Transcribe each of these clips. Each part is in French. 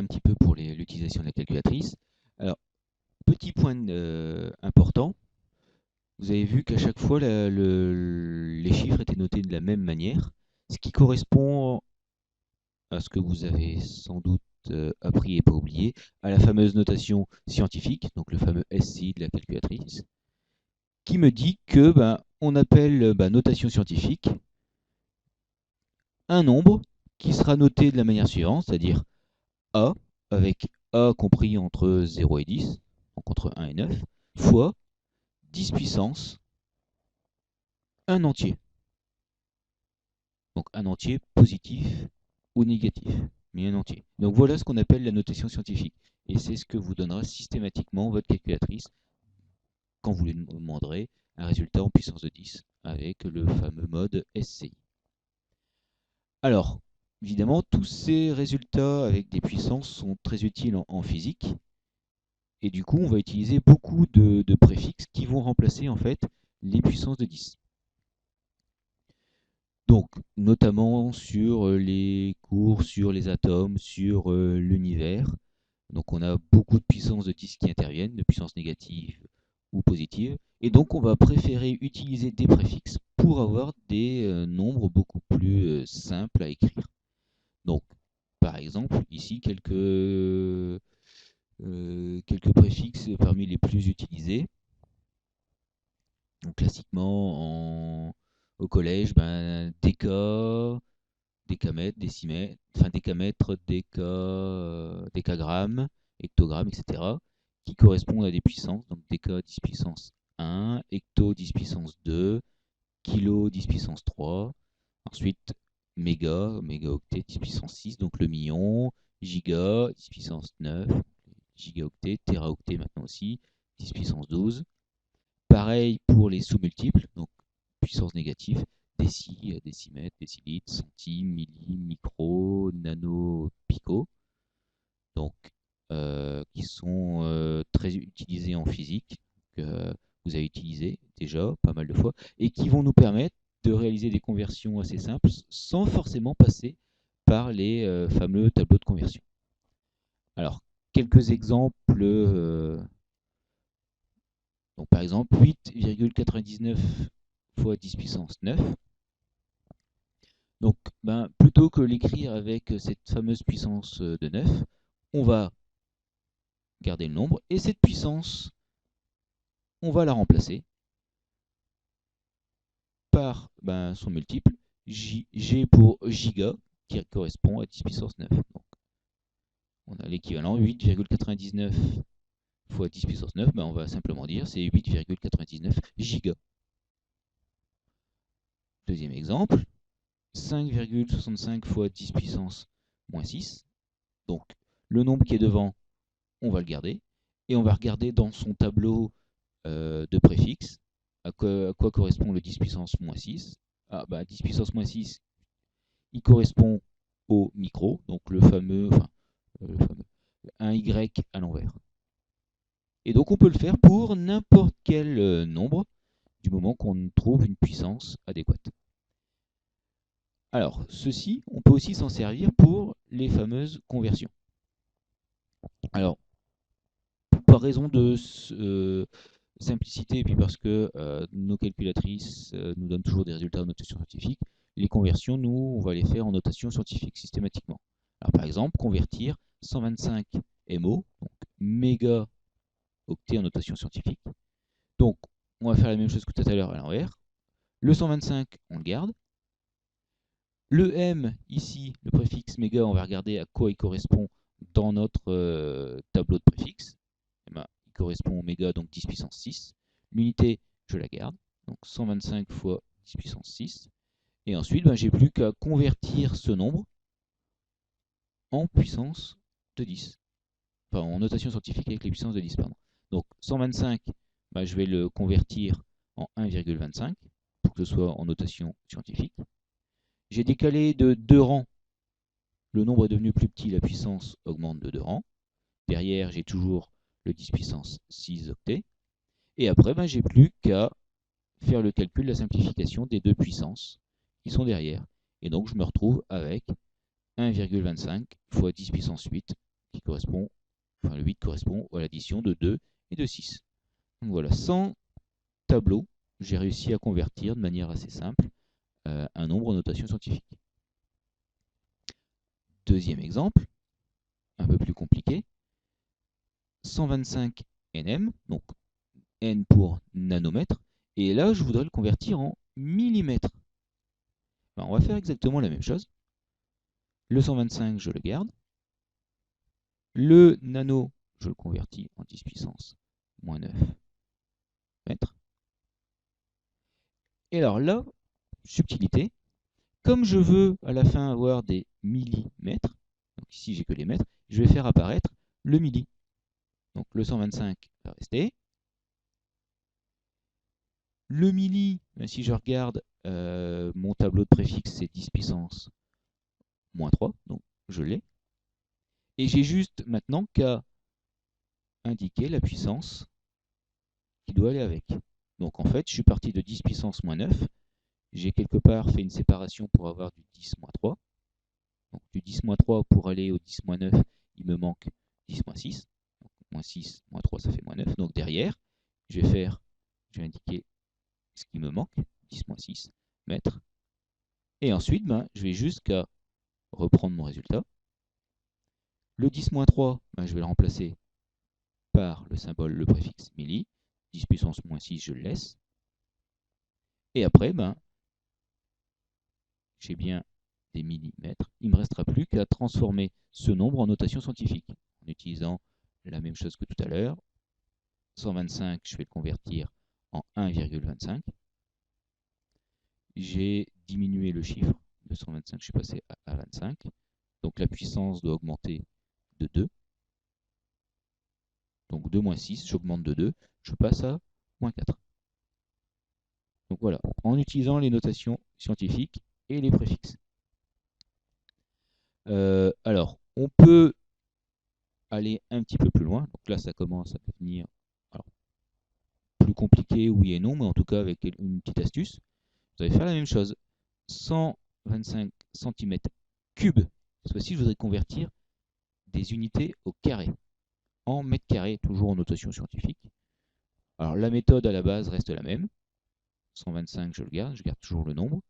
un petit peu pour l'utilisation de la calculatrice. Alors, petit point important, vous avez vu qu'à chaque fois, les chiffres étaient notés de la même manière, ce qui correspond à ce que vous avez sans doute appris et pas oublié, à la fameuse notation scientifique, donc le fameux SCI de la calculatrice, qui me dit que on appelle notation scientifique un nombre qui sera noté de la manière suivante, c'est-à-dire A, avec A compris entre 0 et 10, donc entre 1 et 9, fois 10 puissance 1 entier. Donc un entier positif ou négatif, mais un entier. Donc voilà ce qu'on appelle la notation scientifique. Et c'est ce que vous donnera systématiquement votre calculatrice quand vous lui demanderez un résultat en puissance de 10 avec le fameux mode SCI. Alors, évidemment, tous ces résultats avec des puissances sont très utiles en physique. Et du coup, on va utiliser beaucoup de préfixes qui vont remplacer en fait les puissances de 10. Donc, notamment sur les cours, sur les atomes, sur l'univers. Donc, on a beaucoup de puissances de 10 qui interviennent, de puissances négatives ou positives. Et donc, on va préférer utiliser des préfixes pour avoir des nombres beaucoup plus simples à écrire. Donc, par exemple, ici, quelques préfixes parmi les plus utilisés. Donc, classiquement, au collège, déca, décamètre, décimètre, enfin décamètre, décagramme, hectogramme, etc., qui correspondent à des puissances. Donc déca 10 puissance 1, hecto 10 puissance 2, kilo 10 puissance 3. Ensuite, mégaoctet 10 puissance 6, donc le million, giga 10 puissance 9, gigaoctet, téraoctet maintenant aussi, 10 puissance 12. Pareil pour les sous-multiples, donc puissance négative, décimètre, décilitre, centime, milli, micro, nano, pico, donc qui sont très utilisés en physique, que vous avez utilisé déjà pas mal de fois, et qui vont nous permettre de réaliser des conversions assez simples sans forcément passer par les fameux tableaux de conversion. Alors, quelques exemples. Donc, par exemple, 8,99 fois 10 puissance 9. Donc, plutôt que l'écrire avec cette fameuse puissance de 9, on va garder le nombre et cette puissance, on va la remplacer par son multiple, G pour giga, qui correspond à 10 puissance 9. Donc, on a l'équivalent 8,99 fois 10 puissance 9, on va simplement dire c'est 8,99 giga. Deuxième exemple, 5,65 fois 10 puissance moins 6. Donc, le nombre qui est devant, on va le garder. Et on va regarder dans son tableau de préfixes à quoi correspond le 10 puissance moins 6. 10 puissance moins 6, il correspond au micro, donc le fameux 1y à l'envers. Et donc on peut le faire pour n'importe quel nombre, du moment qu'on trouve une puissance adéquate. Alors, ceci, on peut aussi s'en servir pour les fameuses conversions. Alors, par raison de simplicité et puis parce que nos calculatrices nous donnent toujours des résultats en notation scientifique, les conversions, nous, on va les faire en notation scientifique systématiquement. Alors, par exemple, convertir 125 MO, donc mégaoctets en notation scientifique. Donc, on va faire la même chose que tout à l'heure à l'envers. Le 125, on le garde. Le M, ici, le préfixe méga, on va regarder à quoi il correspond dans notre tableau de préfixes. Il correspond au méga, donc 10 puissance 6. L'unité, je la garde, donc 125 fois 10 puissance 6. Et ensuite, j'ai plus qu'à convertir ce nombre en puissance de 10. Enfin, en notation scientifique avec les puissances de 10, pardon. Donc 125, je vais le convertir en 1,25 pour que ce soit en notation scientifique. J'ai décalé de 2 rangs. Le nombre est devenu plus petit, la puissance augmente de 2 rangs. Derrière, j'ai toujours le 10 puissance 6 octets. Et après, j'ai plus qu'à faire le calcul, la simplification des deux puissances qui sont derrière. Et donc, je me retrouve avec 1,25 fois 10 puissance 8 qui correspond, enfin le 8 correspond à l'addition de 2 et de 6. Donc voilà, sans tableau, j'ai réussi à convertir de manière assez simple un nombre en notation scientifique. Deuxième exemple, un peu plus compliqué, 125 nm, donc n pour nanomètre, et là je voudrais le convertir en millimètres. Alors, on va faire exactement la même chose. Le 125, je le garde. Le nano, je le convertis en 10 puissance moins 9 mètres. Et alors là, subtilité, comme je veux à la fin avoir des millimètres, donc ici j'ai que les mètres, je vais faire apparaître le milli. Donc le 125 va rester. Le milli, si je regarde mon tableau de préfixe, c'est 10 puissance moins 3, donc je l'ai. Et j'ai juste maintenant qu'à indiquer la puissance qui doit aller avec. Donc en fait, je suis parti de 10 puissance moins 9. J'ai quelque part fait une séparation pour avoir du 10 moins 3. Donc du 10 moins 3 pour aller au 10 moins 9, il me manque 10 moins 6. Donc, moins 6, moins 3, ça fait moins 9. Donc derrière, je vais indiquer ce qui me manque, 10 moins 6 mètres. Et ensuite, je vais jusqu'à reprendre mon résultat. Le 10 moins 3, je vais le remplacer par le symbole, le préfixe milli. 10 puissance moins 6, je le laisse. Et après, j'ai bien des millimètres. Il ne me restera plus qu'à transformer ce nombre en notation scientifique en utilisant la même chose que tout à l'heure. 125, je vais le convertir en 1,25. J'ai diminué le chiffre de 125, je suis passé à 25. Donc la puissance doit augmenter de 2. Donc 2 moins 6, j'augmente de 2, je passe à moins 4. Donc voilà, en utilisant les notations scientifiques et les préfixes. Alors, on peut aller un petit peu plus loin. Donc là, ça commence à devenir plus compliqué, oui et non, mais en tout cas avec une petite astuce. Vous allez faire la même chose. 125 cm3. Cette fois-ci, je voudrais convertir des unités au carré, en mètres carrés, toujours en notation scientifique. Alors la méthode à la base reste la même. 125, je garde toujours le nombre.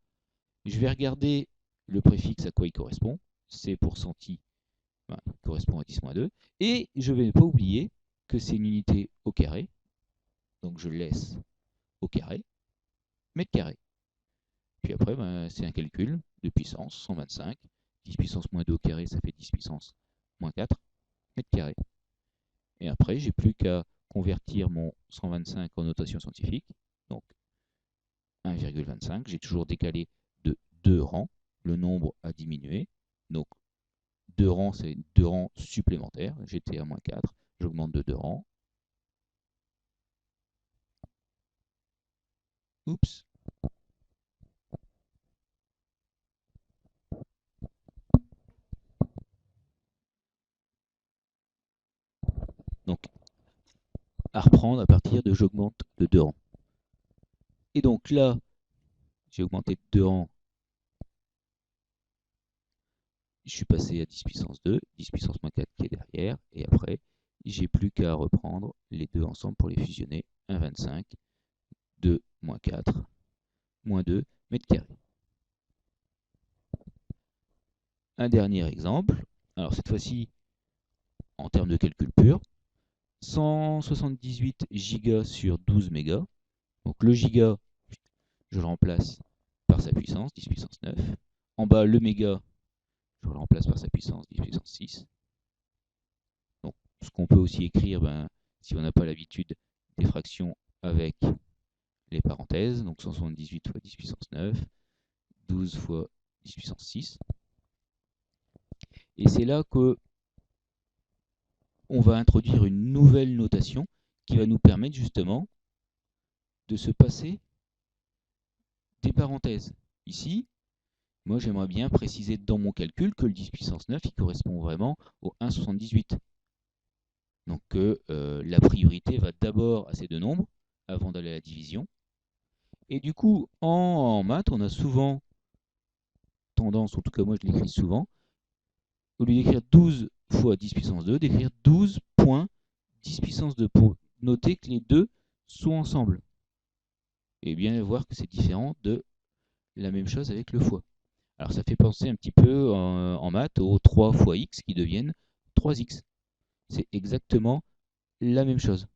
Je vais regarder le préfixe à quoi il correspond. C pour centi, il correspond à 10-2. Et je ne vais pas oublier que c'est une unité au carré. Donc je laisse au carré, mètre carré. Puis après, c'est un calcul de puissance, 125. 10 puissance moins 2 au carré, ça fait 10 puissance moins 4 mètres carrés. Et après, j'ai plus qu'à convertir mon 125 en notation scientifique. Donc 1,25. J'ai toujours décalé de 2 rangs. Le nombre a diminué. Donc 2 rangs, c'est 2 rangs supplémentaires. J'étais à moins 4. J'augmente de 2 rangs. Oups. Donc, à reprendre à partir de j'augmente de 2 rangs. Et donc là, j'ai augmenté de 2 rangs. Je suis passé à 10 puissance 2, 10 puissance moins 4 qui est derrière. Et après, j'ai plus qu'à reprendre les deux ensemble pour les fusionner. 1,25, 2 moins 4, moins 2 mètres carrés. Un dernier exemple. Alors cette fois-ci, en termes de calcul pur, 178 gigas sur 12 mégas. Donc le giga, je le remplace par sa puissance, 10 puissance 9. En bas, le méga, je le remplace par sa puissance, 10 puissance 6. Donc ce qu'on peut aussi écrire, si on n'a pas l'habitude des fractions avec les parenthèses, donc 178 fois 10 puissance 9, 12 fois 10 puissance 6. Et c'est là que on va introduire une nouvelle notation qui va nous permettre justement de se passer des parenthèses. Ici, moi j'aimerais bien préciser dans mon calcul que le 10 puissance 9 il correspond vraiment au 1,78. Donc la priorité va d'abord à ces deux nombres avant d'aller à la division. Et du coup, en maths, on a souvent tendance, en tout cas moi je l'écris souvent, au lieu d'écrire 12 fois 10 puissance 2, d'écrire 12 points 10 puissance 2 pour noter que les deux sont ensemble. Et bien voir que c'est différent de la même chose avec le fois. Alors ça fait penser un petit peu en maths aux 3 fois x qui deviennent 3x. C'est exactement la même chose.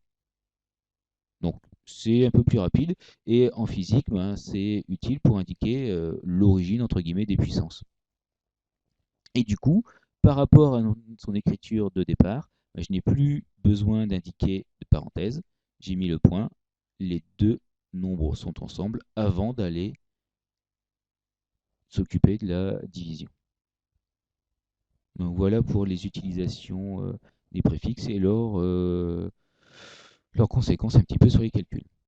Donc c'est un peu plus rapide et en physique, ben, c'est utile pour indiquer l'origine entre guillemets des puissances. Et du coup, par rapport à son écriture de départ, ben, je n'ai plus besoin d'indiquer de parenthèse. J'ai mis le point. Les deux nombres sont ensemble avant d'aller s'occuper de la division. Donc voilà pour les utilisations des préfixes et leurs conséquences un petit peu sur les calculs.